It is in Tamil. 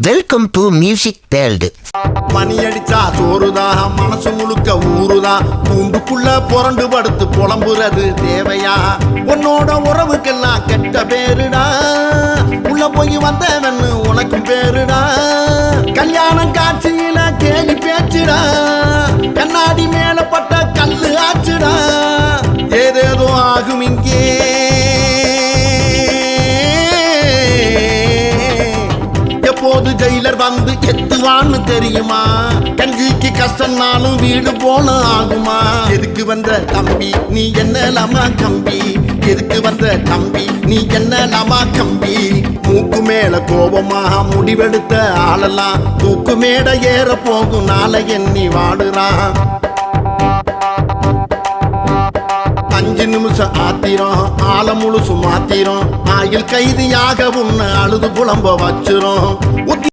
Welcome to music world. மணி அடிச்சா சோறுதா, மனசு முழுக்க ஊறுதா, கூண்டுக்குள்ள புரண்டு படுத்து புலம்புறது தேவையா? உன்னோட உறவுக்கெல்லாம் கெட்ட பேருடா, உள்ள போய் வந்தவன்னு உனக்கும் பேருடா. கல்யாணம் காட்சியில கேலி பேச்சுடா, கண்ணாடி மேல பட்ட கல்லு ஆச்சுடா. ஏதேதோ ஆகும் இங்கே, எப்போது ஜெயிலர் வந்து எத்துவான்னு தெரியுமா? கஞ்சிக்கு கஷ்டம்னாலும் வீடு போன ஆகுமா? எதுக்கு வந்த தம்பி நீ என்ன லமா கம்பி? எதுக்கு வந்த தம்பி நீ என்ன லமா கம்பி? மூக்கு மேல கோபமா முடிவெடுத்த ஆளெல்லாம் தூக்கு மேட ஏற போகும் நாளை எண்ணி வாடுறான். 5 நிமிஷம் ஆத்திரம் ஆள முழுசு மாத்திரம், ஆயில் கைதியாக உன்னை அழுது புலம்ப வச்சிரும்.